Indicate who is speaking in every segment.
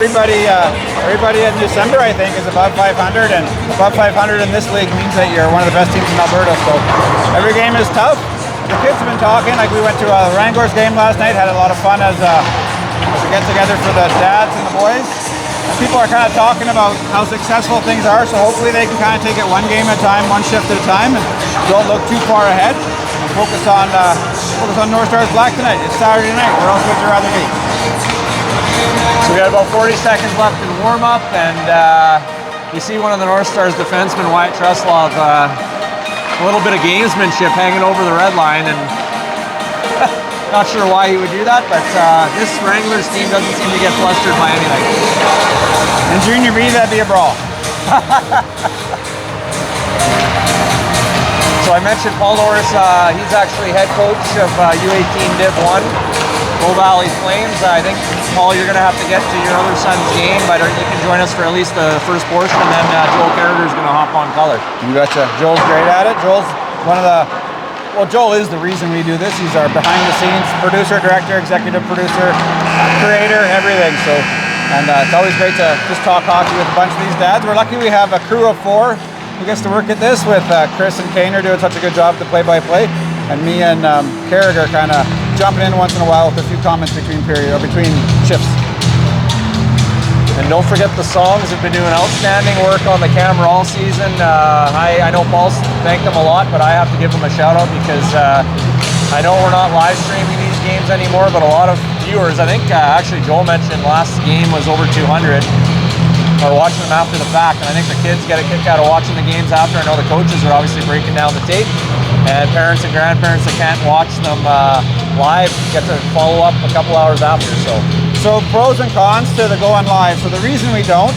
Speaker 1: Everybody in December, I think, is above 500, and above 500 in this league means that you're one of the best teams in Alberta. So every game is tough. The kids have been talking. Like we went to a Wranglers game last night, had a lot of fun as a get-together for the dads and the boys. And people are kind of talking about how successful things are. So hopefully they can kind of take it one game at a time, one shift at a time, and don't look too far ahead. And focus on North Stars Black tonight. It's Saturday night. Where else would you rather be?
Speaker 2: So we got about 40 seconds left in warm-up, and you see one of the North Stars defensemen, Wyatt Truslov, a little bit of gamesmanship hanging over the red line, and not sure why he would do that, but this Wranglers team doesn't seem to get flustered by anything.
Speaker 1: In Junior B, that'd be a brawl.
Speaker 2: So I mentioned Paul Norris, he's actually head coach of U18 Div 1. Bow Valley Flames. I think, Paul, you're going to have to get to your other son's game, but you can join us for at least the first portion, and then Joel Carragher is going to hop on color.
Speaker 1: You betcha. Joel's great at it. Joel's one of the, well, Joel is the reason we do this. He's our behind-the-scenes producer, director, executive producer, creator, everything. So, and it's always great to just talk hockey with a bunch of these dads. We're lucky we have a crew of 4 who gets to work at this, with Chris and Kane are doing such a good job to play-by-play, and me and Carragher kind of jumping in once in a while with a few comments between shifts.
Speaker 2: And don't forget, the songs have been doing outstanding work on the camera all season. I know Paul's thanked them a lot, but I have to give them a shout out because I know we're not live streaming these games anymore, but a lot of viewers, I think actually Joel mentioned last game was over 200, are watching them after the fact, and I think the kids get a kick out of watching the games after. I know the coaches are obviously breaking down the tape, and parents and grandparents that can't watch them live get to follow up a couple hours after.
Speaker 1: So pros and cons to the going live. So the reason we don't,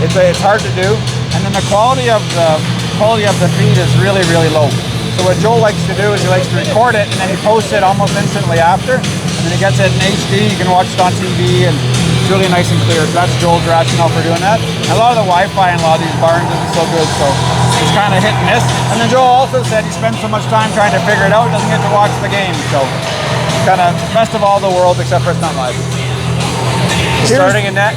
Speaker 1: it's hard to do, and then the quality of the feed is really, really low. So what Joel likes to do is he likes to record it, and then he posts it almost instantly after, and then he gets it in HD. You can watch it on TV, and it's really nice and clear. So that's Joel's rationale for doing that. And a lot of the Wi-Fi in a lot of these barns isn't so good, so it's kind of hit and miss. And then Joel also said he spends so much time trying to figure it out, doesn't get to watch the game. So kind of best of all the world, except for it's not live.
Speaker 2: Starting in net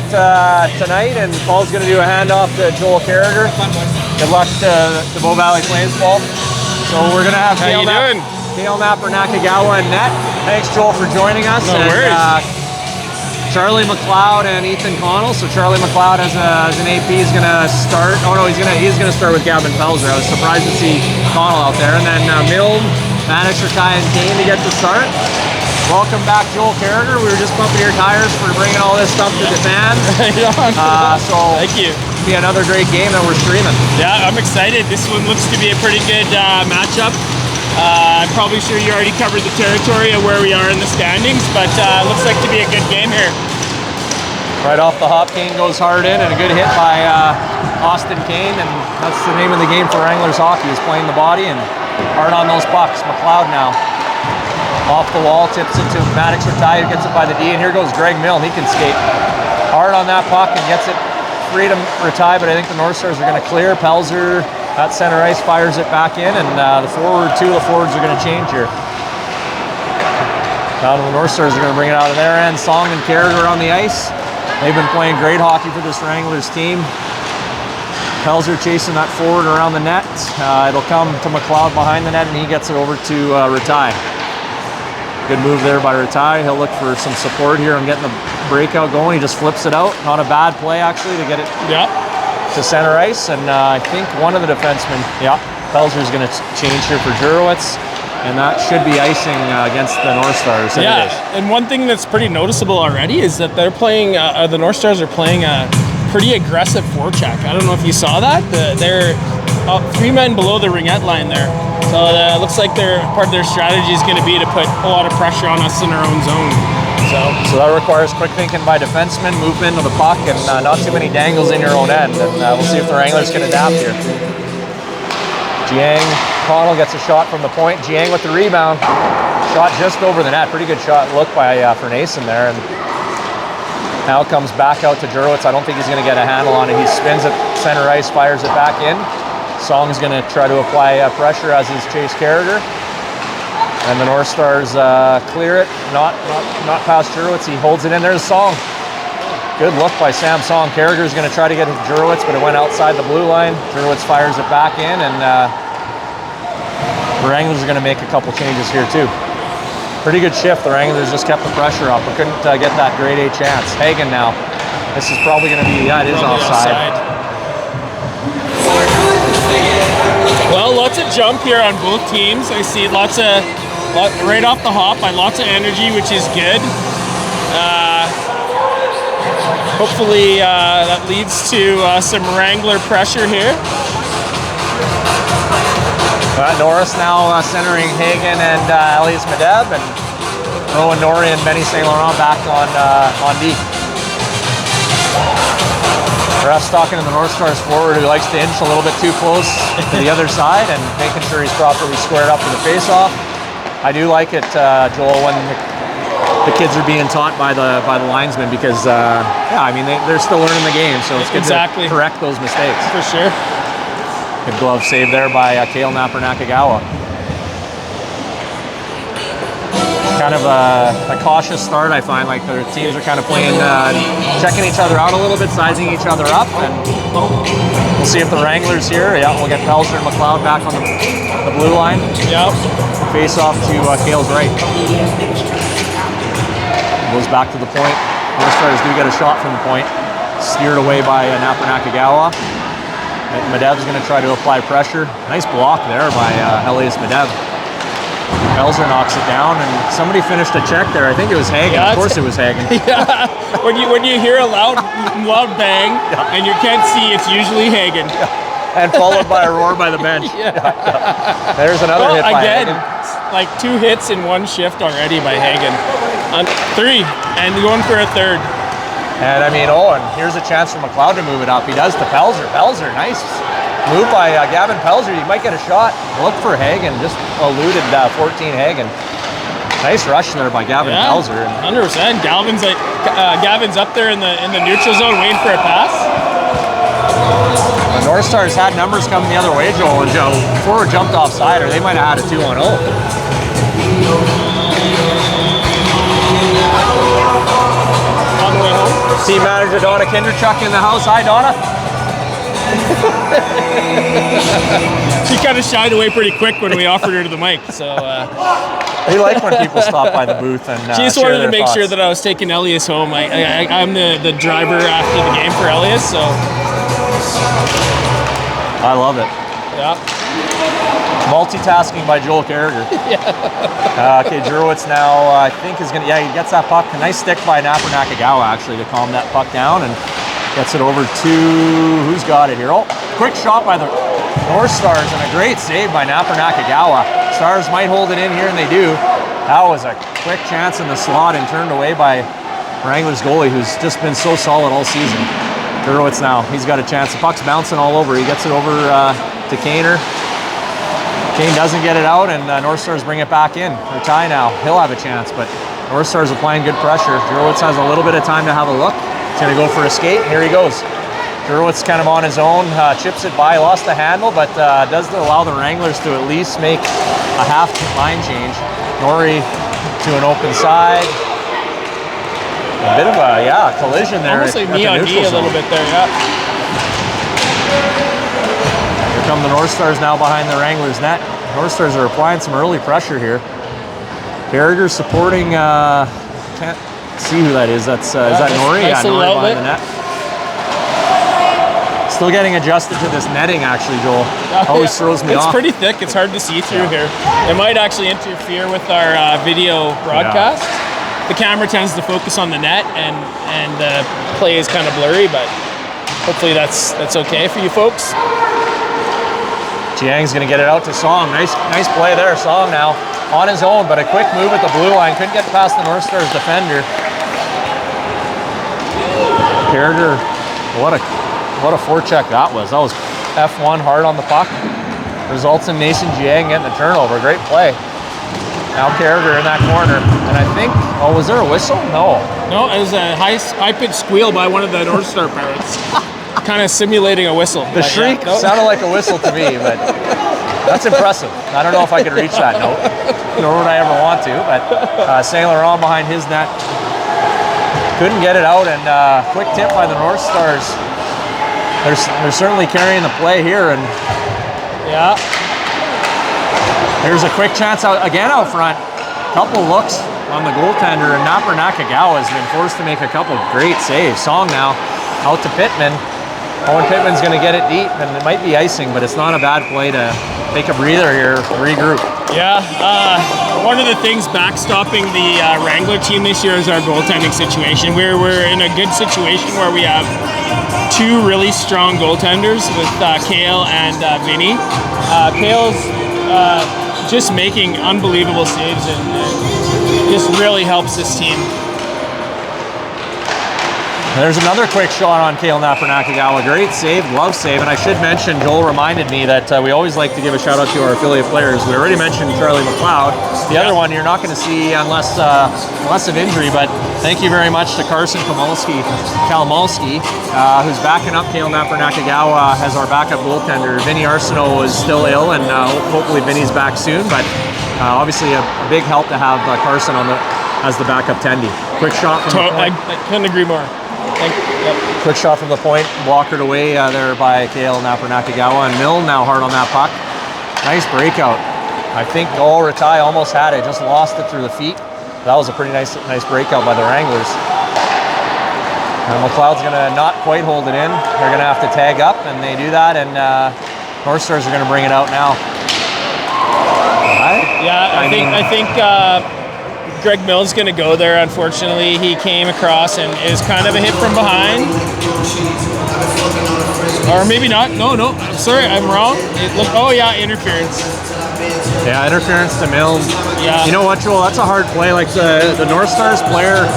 Speaker 2: tonight, and Paul's going to do a handoff to Joel Carragher. Good luck to the Bow Valley Flames, Paul. So we're going to have Kale Napper Nakagawa in net. Thanks, Joel, for joining us.
Speaker 3: No worries.
Speaker 2: Charlie McLeod and Ethan Connell. So Charlie McLeod as an AP is going to start. Oh no, he's going to start with Gavin Pelzer. I was surprised to see Connell out there. And then Milne, Maddox, Rakai, and Kane to get the start. Welcome back, Joel Carragher. We were just pumping your tires for bringing all this stuff to the fans. So
Speaker 3: thank you.
Speaker 2: It'll be another great game that we're streaming.
Speaker 3: Yeah, I'm excited. This one looks to be a pretty good matchup. I'm probably sure you already covered the territory of where we are in the standings, but looks like to be a good game here.
Speaker 2: Right off the hop, Kane goes hard in, and a good hit by Austin Kane, and that's the name of the game for Wranglers hockey, is playing the body and hard on those pucks. McLeod now off the wall, tips it to Maddox Ratai, who gets it by the D, and here goes Greg Milne. He can skate hard on that puck and gets it free to Ratai, but I think the North Stars are going to clear. Pelzer at center ice fires it back in, and the forwards are going to change here. Now the North Stars are going to bring it out of their end. Song and Carragher on the ice. They've been playing great hockey for this Wranglers team. Pelzer chasing that forward around the net. It'll come to McLeod behind the net, and he gets it over to Ratai. Good move there by Ratai. He'll look for some support here. I'm getting the breakout going. He just flips it out. Not a bad play, actually, to get it to center ice. And I think one of the defensemen, Pelzer's going to change here for Jurowitz. And that should be icing against the North Stars.
Speaker 3: Yeah, and one thing that's pretty noticeable already is that they're playing, the North Stars are playing a pretty aggressive forecheck. I don't know if you saw that. They're 3 men below the ringette line there. So it looks like part of their strategy is going to be to put a lot of pressure on us in our own zone.
Speaker 2: So that requires quick thinking by defensemen, movement of the puck, and not too many dangles in your own end. And we'll see if the Wranglers can adapt here. Jiang Connell gets a shot from the point. Jiang with the rebound. Shot just over the net. Pretty good shot look by Fernason there. And now it comes back out to Jurowitz. I don't think he's going to get a handle on it. He spins it center ice, fires it back in. Song's going to try to apply pressure, as is Chase Carragher. And the North Stars clear it. Not past Jurowitz. He holds it in. There's Song. Good look by Samson. Carragher's going to try to get Jurowitz, but it went outside the blue line. Jurowitz fires it back in, and the Wranglers are going to make a couple changes here too. Pretty good shift. The Wranglers just kept the pressure up. We couldn't get that grade A chance. Hagen now. This is probably going to be, yeah, it is offside.
Speaker 3: Well, lots of jump here on both teams. I see right off the hop, lots of energy, which is good. Hopefully that leads to some Wrangler pressure here.
Speaker 2: Norris now centering Hagen and Elias Medeb, and Rowan Norrie and Benny St. Laurent back on D. Ref's talking to the North Stars forward who likes to inch a little bit too close to the other side and making sure he's properly squared up for the face-off. I do like it, Joel, when the kids are being taught by the linesmen because, yeah, I mean, they're still learning the game, so it's good to correct those mistakes.
Speaker 3: For sure.
Speaker 2: Good glove save there by Kale Napper-Nakagawa. Kind of a cautious start, I find. Like the teams are kind of playing, checking each other out a little bit, sizing each other up, and we'll see if the Wranglers here. Yeah, we'll get Pelzer and McLeod back on the blue line.
Speaker 3: Yep. Face
Speaker 2: off to Kale's right. Goes back to the point. North Stars do get a shot from the point. Steered away by Napper-Nakagawa. Medev's going to try to apply pressure. Nice block there by Elias Medeb. Pelzer knocks it down, and somebody finished a check there. I think it was Hagen. Yeah, of course it was Hagen.
Speaker 3: Yeah. When you hear a loud bang, yeah, and you can't see, it's usually Hagen.
Speaker 2: Yeah. And followed by a roar by the bench.
Speaker 3: Yeah.
Speaker 2: There's another hit by
Speaker 3: again,
Speaker 2: Hagen.
Speaker 3: Like 2 hits in 1 shift already by Hagen. 3, and going for a 3rd.
Speaker 2: And I mean, and here's a chance for McLeod to move it up. He does to Pelzer. Pelzer, nice move by Gavin Pelzer. You might get a shot. Look for Hagen. Just eluded 14 Hagen. Nice rush there by Gavin Pelzer.
Speaker 3: 100%. Gavin's up there in the neutral zone waiting for a pass.
Speaker 2: The North Stars had numbers coming the other way, Joel, and Joe forward jumped offside, or they might have had a 2-on-0.
Speaker 3: On the way home.
Speaker 2: Team manager Donna Kinderchuk in the house. Hi, Donna.
Speaker 3: She kind of shied away pretty quick when we offered her to the mic. So
Speaker 2: we like when people stop by the booth and
Speaker 3: she just wanted to make sure that I was taking Elias home. I'm the driver after the game for Elias, so
Speaker 2: I love it.
Speaker 3: Yeah.
Speaker 2: Multitasking by Joel Carragher.
Speaker 3: Yeah.
Speaker 2: Okay, Jurowitz now I think is gonna. Yeah, he gets that puck. A nice stick by Napper-Nakagawa actually to calm that puck down and gets it over to who's got it here. Oh, quick shot by the North Stars and a great save by Napper-Nakagawa. Stars might hold it in here, and they do. That was a quick chance in the slot and turned away by Wranglers goalie, who's just been so solid all season. Jurowitz now, he's got a chance. The puck's bouncing all over. He gets it over to Kaner. Kane doesn't get it out, and North Stars bring it back in. They're tie now. He'll have a chance, but North Stars applying good pressure. Jurowitz has a little bit of time to have a look. He's going to go for a skate. Here he goes. Jurowitz kind of on his own, chips it by, lost the handle, but does allow the Wranglers to at least make a half line change. Norrie to an open side. A bit of a, collision there.
Speaker 3: Almost like knee on knee a little bit there, yeah.
Speaker 2: Here come the North Stars now behind the Wranglers net. North Stars are applying some early pressure here. Carragher supporting, can't see who that is. Is that Norrie?
Speaker 3: Nice
Speaker 2: Norrie behind the net. Still getting adjusted to this netting, actually, Joel. Always throws me off.
Speaker 3: It's pretty thick. It's hard to see through here. It might actually interfere with our video broadcast. Yeah. The camera tends to focus on the net, and the play is kind of blurry, but hopefully that's okay for you folks.
Speaker 2: Jiang's going to get it out to Song. Nice play there. Song now on his own, but a quick move at the blue line. Couldn't get past the North Stars defender. Carragher, what a forecheck that was. That was F1 hard on the puck. Results in Mason Jiang getting the turnover. Great play. Now Carragher in that corner. And I think, was there a whistle? No.
Speaker 3: No, it was a high-pitched squeal by one of the North Star parents. Kind of simulating a whistle.
Speaker 2: The shriek sounded like a whistle to me, but that's impressive. I don't know if I could reach that note, nor would I ever want to, but St. Laurent behind his net. couldn't get it out, and quick tip by the North Stars. They're certainly carrying the play here, and
Speaker 3: Yeah.
Speaker 2: here's a quick chance again out front. Couple looks on the goaltender, and Napper Nakagawa has been forced to make a couple great saves. Song now out to Pittman. Owen Pittman's going to get it deep, and it might be icing, but it's not a bad play to take a breather here, regroup.
Speaker 3: Yeah, one of the things backstopping the Wrangler team this year is our goaltending situation. We're in a good situation where we have two really strong goaltenders with Kale and Vinny. Kale's just making unbelievable saves and just really helps this team.
Speaker 2: There's another quick shot on Kale Napper Nakagawa. Great save, glove save. And I should mention, Joel reminded me that we always like to give a shout out to our affiliate players. We already mentioned Charlie McLeod. The other one you're not going to see unless of injury, but thank you very much to Carson Kalmulski, who's backing up Kale Napper Nakagawa as our backup goaltender. Vinny Arsenault is still ill, and hopefully Vinny's back soon, but obviously a big help to have Carson as the backup tendy. Quick shot from the point.
Speaker 3: I couldn't agree more. Yep.
Speaker 2: Quick shot from the point, blockered away there by Kale Napper Nakagawa, and Milne now hard on that puck. Nice breakout. I think Ratai almost had it, just lost it through the feet. That was a pretty nice breakout by the Wranglers. And McLeod's gonna not quite hold it in. They're gonna have to tag up, and they do that, and North Stars are gonna bring it out now. Right?
Speaker 3: Yeah, I think Greg Mills going to go there. Unfortunately, he came across and is kind of a hit from behind, or maybe not. No, I'm sorry, I'm wrong. Oh yeah, interference.
Speaker 2: Yeah, interference to Mills.
Speaker 3: Yeah.
Speaker 2: You know what, Joel? That's a hard play. Like the North Stars player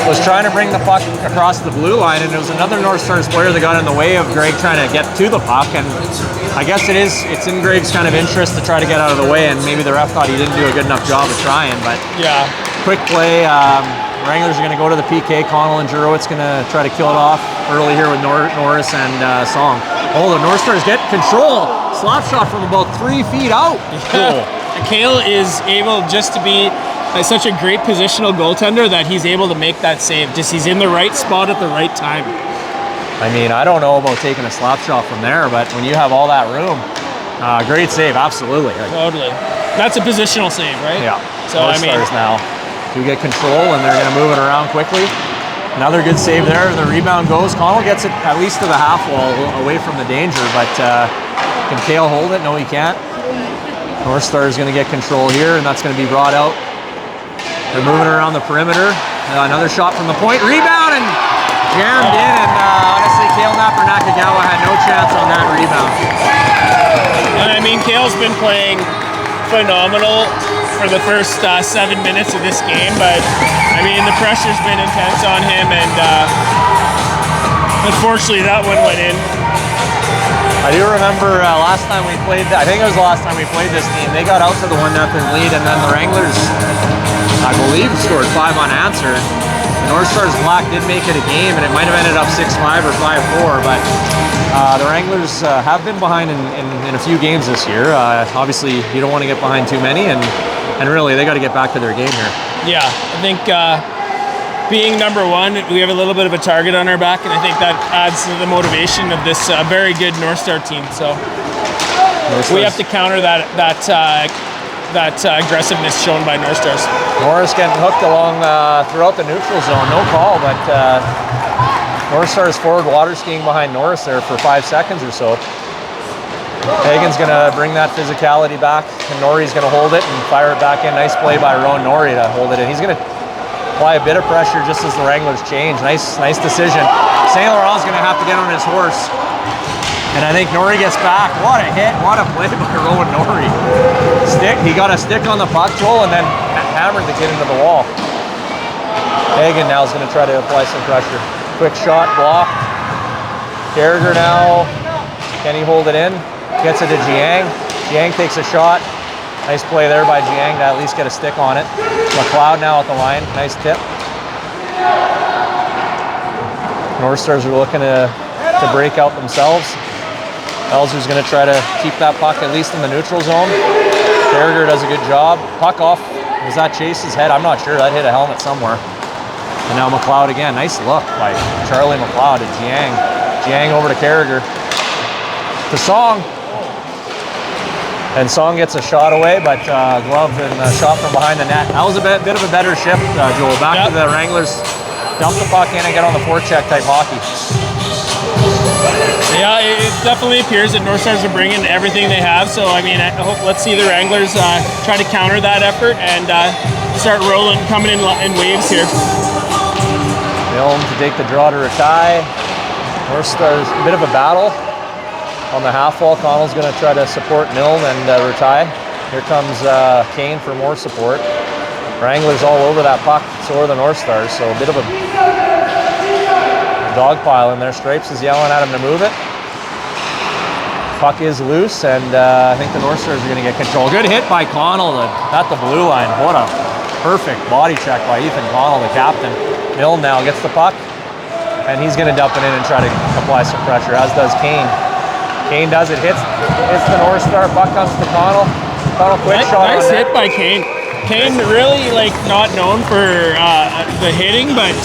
Speaker 2: was trying to bring the puck across the blue line, and it was another North Stars player that got in the way of Greg trying to get to the puck. And I guess it's in Greg's kind of interest to try to get out of the way, and maybe the ref thought he didn't do a good enough job of trying. But
Speaker 3: yeah,
Speaker 2: quick play. Wranglers are going to go to the PK. Connell and Jurowitz going to try to kill it off early here with Norris and Song. Oh, the North Stars get control. Slap shot from about 3 feet out.
Speaker 3: Cool. Kale is able just to be such a great positional goaltender that he's able to make that save. Just he's in the right spot at the right time.
Speaker 2: I mean, I don't know about taking a slap shot from there, but when you have all that room, great save, absolutely.
Speaker 3: Totally. That's a positional save, right?
Speaker 2: Yeah.
Speaker 3: So
Speaker 2: North Stars now do get control, and they're going to move it around quickly. Another good save there. The rebound goes. Connell gets it at least to the half wall, away from the danger, but can Kale hold it? No, he can't. North Stars going to get control here, and that's going to be brought out. They're moving around the perimeter. Another shot from the point. Rebound and jammed in, and honestly, Kale Napper Nakagawa had no chance on that rebound.
Speaker 3: And I mean, Kale's been playing phenomenal for the first 7 minutes of this game, but I mean, the pressure's been intense on him, and unfortunately, that one went in.
Speaker 2: I do remember last time we played, I think it was the last time we played this team, they got out to the 1-0 lead, and then the Wranglers, I believe, scored 5 unanswered. The North Stars block did make it a game, and it might have ended up 6-5 or 5-4, but the Wranglers have been behind in a few games this year. Obviously, you don't want to get behind too many, and really, they got to get back to their game here.
Speaker 3: Yeah, I think being number one, we have a little bit of a target on our back, and I think that adds to the motivation of this very good North Star team. So we have to counter that aggressiveness shown by North Stars.
Speaker 2: Norris getting hooked along throughout the neutral zone, no call, but North Stars forward water skiing behind Norris there for 5 seconds or so. Hagen's going to bring that physicality back, and Norrie's going to hold it and fire it back in. Nice play by Rowan Norrie to hold it in. He's going to apply a bit of pressure just as the Wranglers change. Nice decision. St. Laurent's going to have to get on his horse. And I think Norrie gets back. What a hit, what a play by Rowan Norrie. He got a stick on the puck, Joel, and then hammered the kid into the wall. Hagen now is going to try to apply some pressure. Quick shot, blocked. Carragher now, can he hold it in? Gets it to Jiang. Jiang takes a shot. Nice play there by Jiang to at least get a stick on it. McLeod now at the line. Nice tip. North Stars are looking to break out themselves. Elzer's going to try to keep that puck at least in the neutral zone. Carragher does a good job. Puck off. Was that Chase's head? I'm not sure. That hit a helmet somewhere. And now McLeod again. Nice look by Charlie McLeod to Jiang. Jiang over to Carragher. To Song. And Song gets a shot away, but glove and shot from behind the net. That was a bit of a better shift, Joel. Back to the Wranglers. Dump the puck in and get on the forecheck type hockey.
Speaker 3: Yeah, it definitely appears that North Stars are bringing everything they have. So, I mean, let's see the Wranglers try to counter that effort and start rolling, coming in waves here.
Speaker 2: Milne to take the draw to Ratai. North Stars, a bit of a battle. On the half wall, Connell's going to try to support Milne and Ratai. Here comes Kane for more support. Wranglers all over that puck, so are the North Stars. So a bit of a dog pile in there. Stripes is yelling at him to move it. Puck is loose, and I think the North Stars are going to get control. Good hit by Connell at the blue line. What a perfect body check by Ethan Connell, the captain. Milne now gets the puck, and he's going to dump it in and try to apply some pressure, as does Kane. Kane does it, hits the North Star, puck comes to Connell. Connell quick shot.
Speaker 3: Nice hit by Kane. Kane really not known for the hitting, but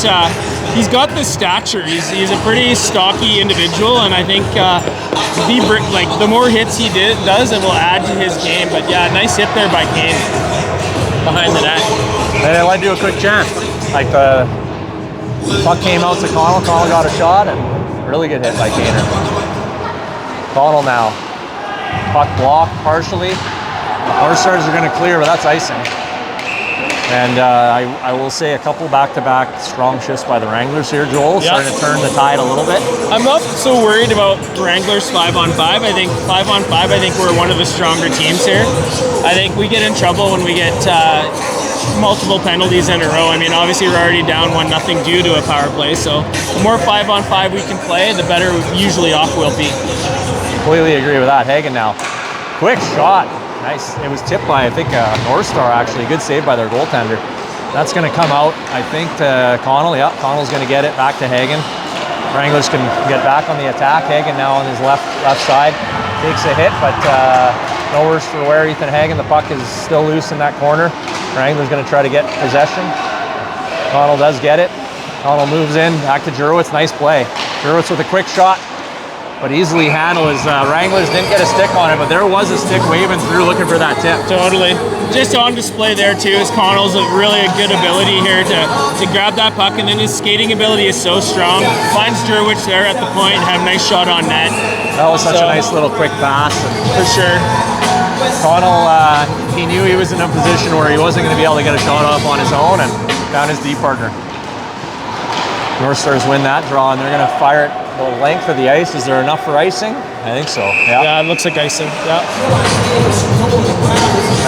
Speaker 3: he's got the stature. He's a pretty stocky individual, and I think the more hits he does, it will add to his game. But yeah, nice hit there by Kane behind the net.
Speaker 2: And it led to a quick chance. Like the puck came out to Connell. Connell got a shot, and really good hit by Kaner. Connell now. Puck blocked partially. North Stars are going to clear, but that's icing. And I will say a couple back-to-back strong shifts by the Wranglers here, Joel.
Speaker 3: Yeah.
Speaker 2: Starting to turn the tide a little bit.
Speaker 3: I'm not so worried about Wranglers 5-on-5. I think 5-on-5, I think we're one of the stronger teams here. I think we get in trouble when we get multiple penalties in a row. I mean, obviously we're already down 1-0 due to a power play, so the more 5-on-5 we can play, the better usually off we'll be.
Speaker 2: Completely agree with that. Hagen now. Quick shot. Nice. It was tipped by, I think, North Star, actually. Good save by their goaltender. That's going to come out, I think, to Connell. Yeah, Connell's going to get it back to Hagen. Wranglers can get back on the attack. Hagen now on his left side. Takes a hit, but no worse for wear. Ethan Hagen, the puck is still loose in that corner. Wranglers going to try to get possession. Connell does get it. Connell moves in, back to Jurowitz. Nice play. Jurowitz with a quick shot, but easily handled as Wranglers didn't get a stick on it, but there was a stick waving through looking for that tip.
Speaker 3: Totally. Just on display there too is Connell's really a good ability here to grab that puck, and then his skating ability is so strong. Finds Jurowitz there at the point and have a nice shot on net.
Speaker 2: That was such a nice little quick pass.
Speaker 3: For sure.
Speaker 2: Connell, he knew he was in a position where he wasn't going to be able to get a shot off on his own, and found his D partner. North Stars win that draw, and they're going to fire it the length of the ice. Is there enough for icing? I think so.
Speaker 3: Yeah, it looks like icing. Yeah.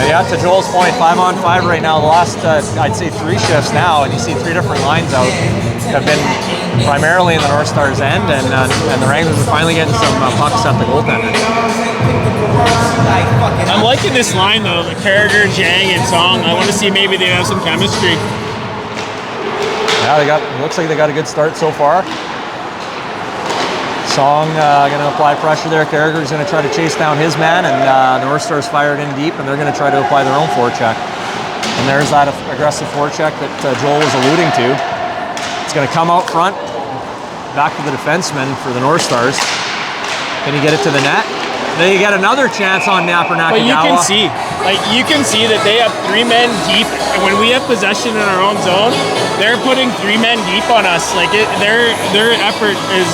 Speaker 2: Yeah, to Joel's point, 5-on-5 right now. The last, I'd say 3 shifts now, and you see 3 different lines out, have been primarily in the North Stars end, and the Wranglers are finally getting some pucks at the goaltender.
Speaker 3: I'm liking this line though, the Carragher, Jiang, and Song. I want to see maybe they have some chemistry.
Speaker 2: Yeah, looks like they got a good start so far. Song going to apply pressure there. Carragher's going to try to chase down his man, and the North Stars fired in deep, and they're going to try to apply their own forecheck. And there's that aggressive forecheck that Joel was alluding to. It's going to come out front, back to the defenseman for the North Stars. Can he get it to the net? They get another chance on Napper Nakagawa.
Speaker 3: But you can see that they have 3 men deep, and when we have possession in our own zone, they're putting 3 men deep on us. Like their effort is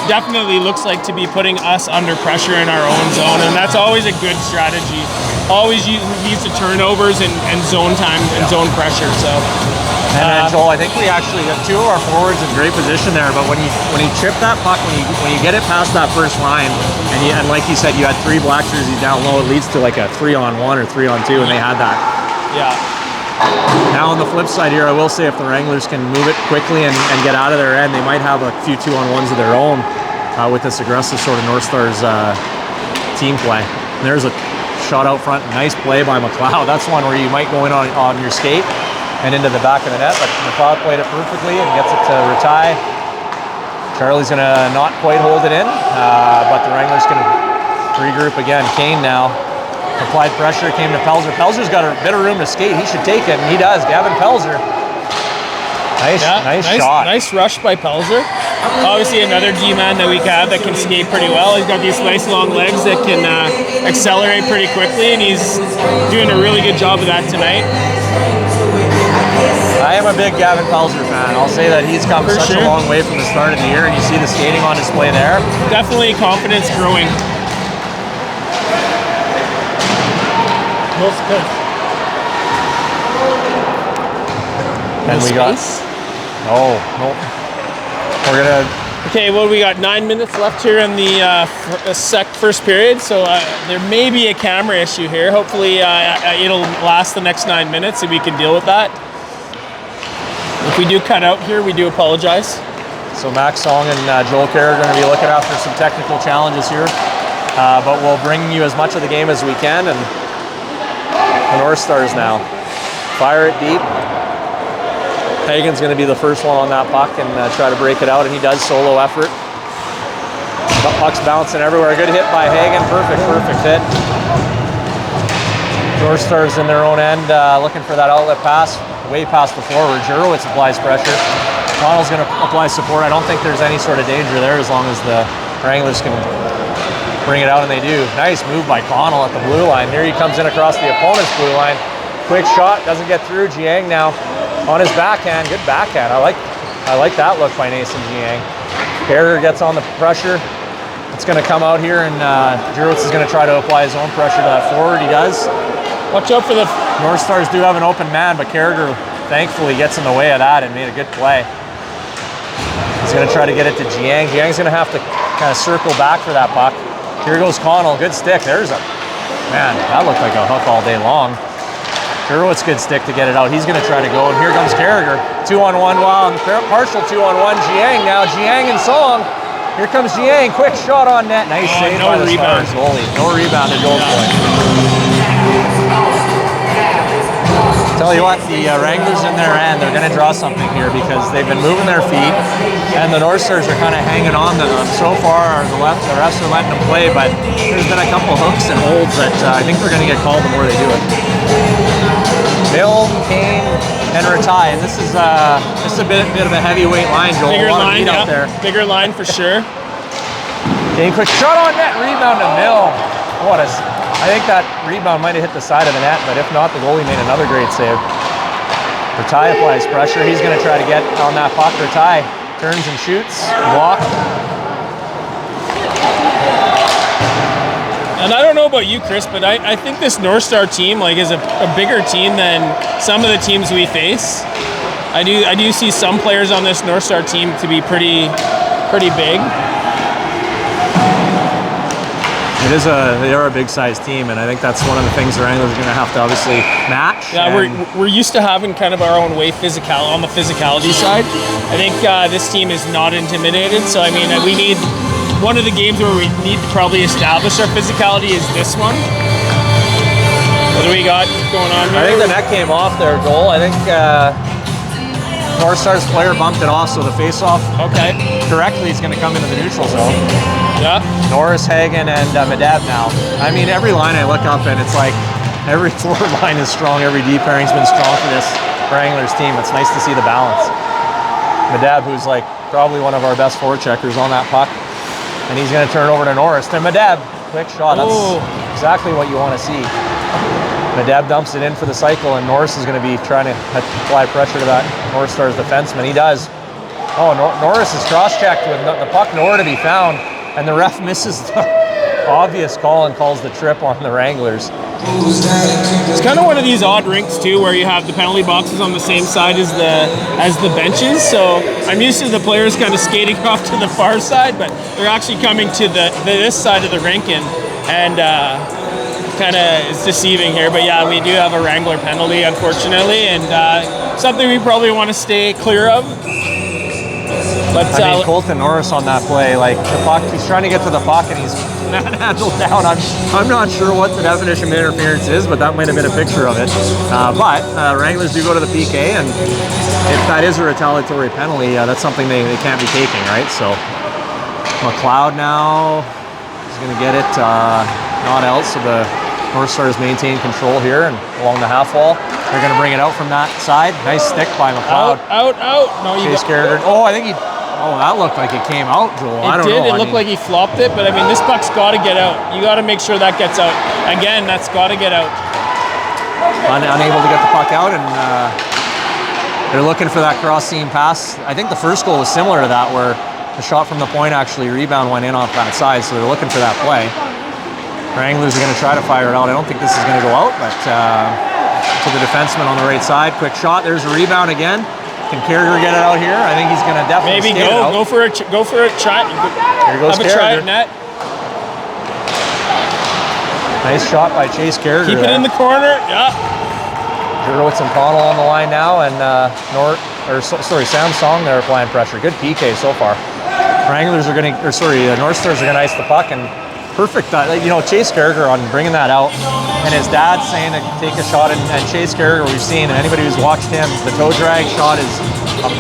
Speaker 3: definitely looks like to be putting us under pressure in our own zone, and that's always a good strategy. Always use the turnovers and zone time and zone pressure. So.
Speaker 2: And then Joel, I think we actually got 2 of our forwards in great position there. But when you chip that puck, when you get it past that first line, and like you said, you had 3 black jerseys down low, it leads to like a 3-on-1 or 3-on-2, and they had that.
Speaker 3: Yeah.
Speaker 2: Now on the flip side here, I will say if the Wranglers can move it quickly and get out of their end, they might have a few 2-on-1s of their own with this aggressive sort of North Stars team play. And there's a shot out front, nice play by McLeod. That's one where you might go in on your skate and into the back of the net, but McLeod played it perfectly and gets it to Ratai. Charlie's going to not quite hold it in, but the Wranglers can regroup again. Kane now applied pressure, came to Pelzer. Pelzer's got a bit of room to skate. He should take it, and he does. Gavin Pelzer. Nice shot.
Speaker 3: Nice rush by Pelzer. Obviously another D-man that we have that can skate pretty well. He's got these nice long legs that can accelerate pretty quickly, and he's doing a really good job of that tonight.
Speaker 2: I am a big Gavin Pelzer fan. I'll say that he's come such a long way from the start of the year, and you see the skating on display there.
Speaker 3: Definitely confidence growing.
Speaker 2: And we got... No. We're gonna...
Speaker 3: Okay, well, we got 9 minutes left here in the first period, so there may be a camera issue here. Hopefully it'll last the next 9 minutes and we can deal with that. If we do cut out here, we do apologize.
Speaker 2: So Max Song and Joel Kerr are going to be looking after some technical challenges here, but we'll bring you as much of the game as we can. And the North Stars now fire it deep. Hagen's going to be the first one on that puck and try to break it out, and he does solo effort. The puck's bouncing everywhere. Good hit by Hagen. Perfect hit. North Stars in their own end, looking for that outlet pass, way past the forward. Jurowitz applies pressure. Connell's going to apply support. I don't think there's any sort of danger there as long as the Wranglers can bring it out, and they do. Nice move by Connell at the blue line. Here he comes in across the opponent's blue line. Quick shot, doesn't get through. Jiang now on his backhand. Good backhand. I like that look by Nathan Jiang. Carrier gets on the pressure. It's going to come out here, and Jurowitz is going to try to apply his own pressure to that forward. He does.
Speaker 3: Watch out for the...
Speaker 2: North Stars do have an open man, but Carrier thankfully gets in the way of that and made a good play. He's going to try to get it to Jiang. Jiang's going to have to kind of circle back for that puck. Here goes Connell. Good stick. There's a... Man, that looked like a hook all day long. Jurowitz good stick to get it out. He's going to try to go, and here comes Carrier. 2-on-1, wow, partial 2-on-1. Jiang now. Jiang and Song. Here comes Jiang. Quick shot on net. Nice save by the Stars goalie. No rebound at goal point. Tell you what, the Wranglers in their end, they're going to draw something here because they've been moving their feet, and the North Stars are kind of hanging on to them. So far, the refs are letting them play, but there's been a couple hooks and holds that I think they're going to get called the more they do it. Bill, Kane, and Ratai, and this is a bit of a heavyweight line, Joel.
Speaker 3: Bigger line,
Speaker 2: out there.
Speaker 3: Bigger line for sure.
Speaker 2: Kane, quick shot on net, rebound to Mill. I think that rebound might have hit the side of the net, but if not, the goalie made another great save. Ratai applies pressure. He's going to try to get on that puck. Ratai turns and shoots. Block.
Speaker 3: And I don't know about you, Chris, but I think this North Star team is a bigger team than some of the teams we face. I do see some players on this North Star team to be pretty big.
Speaker 2: They are a big size team, and I think that's one of the things the Wranglers are going to have to obviously match.
Speaker 3: Yeah, we're used to having kind of our own way on the physicality side. I think this team is not intimidated, so I mean we need one of the games where we need to probably establish our physicality is this one. What do we got going on here?
Speaker 2: I think the net came off there, Joel. I think North Stars player bumped it off, so the face-off correctly is going to come into the neutral zone.
Speaker 3: Yeah.
Speaker 2: Norris, Hagen, and Medab now. I mean, every line I look up and it's like every forward line is strong, every D pairing's been strong for this Wranglers team. It's nice to see the balance. Medab, who's like probably one of our best forward checkers on that puck, and he's going to turn over to Norris. Then Medab, quick shot. That's exactly what you want to see. Medab dumps it in for the cycle, and Norris is going to be trying to apply pressure to that North Stars defenseman. He does. Oh, Norris is cross-checked with the puck nowhere to be found. And the ref misses the obvious call and calls the trip on the Wranglers.
Speaker 3: It's kind of one of these odd rinks too, where you have the penalty boxes on the same side as the benches. So I'm used to the players kind of skating off to the far side, but they're actually coming to this side of the rink and kind of is deceiving here. But yeah, we do have a Wrangler penalty, unfortunately, and something we probably want to stay clear of. But
Speaker 2: I mean, Colton Norris on that play, like the puck, he's trying to get to the puck and he's manhandled down. I'm not sure what the definition of interference is, but that might have been a picture of it. But Wranglers do go to the PK, and if that is a retaliatory penalty, that's something they can't be taking, right? So McLeod now is going to get it, not out, so the North Stars maintain control here and along the half wall. They're going to bring it out from that side. Nice stick by McLeod.
Speaker 3: Out. No, you
Speaker 2: Chase Carragher. Oh, I think he. Oh, that looked like it came out, Joel. I don't know.
Speaker 3: It looked like he flopped it, but I mean, this puck's got to get out. You got to make sure that gets out. Again, that's got to get out.
Speaker 2: Unable to get the puck out, and they're looking for that cross seam pass. I think the first goal was similar to that, where the shot from the point actually rebound went in off that side, so they're looking for that play. Wranglers are going to try to fire it out. I don't think this is going to go out, but to the defenseman on the right side, quick shot. There's a rebound again. Can Carragher get it out here? I think he's going to definitely
Speaker 3: go for a try.
Speaker 2: Here goes
Speaker 3: Have a try at net.
Speaker 2: Nice shot by Chase Carragher.
Speaker 3: Keep it in the corner. Yeah.
Speaker 2: Jurowitz and Connell on the line now, and Sam Song there applying pressure. Good PK so far. Wranglers are going to, North Stars are going to ice the puck, and perfect. Chase Carragher on bringing that out, and his dad's saying to take a shot, and Chase Carragher, we've seen, and anybody who's watched him, the toe drag shot is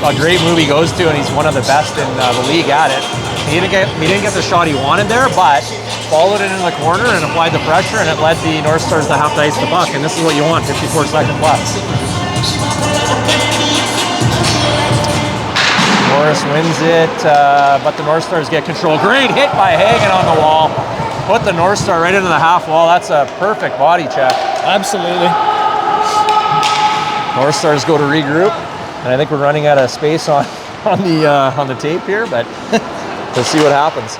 Speaker 2: a great move he goes to, and he's one of the best in the league at it. He didn't get the shot he wanted there, but followed it in the corner and applied the pressure, and it led the North Stars to have to ice the puck, and this is what you want, 54 seconds left. Morris wins it, but the North Stars get control. Great hit by Hagen on the wall. Put the North Star right into the half wall. That's a perfect body check.
Speaker 3: Absolutely.
Speaker 2: North Stars go to regroup, and I think we're running out of space on the tape here, but we'll see what happens.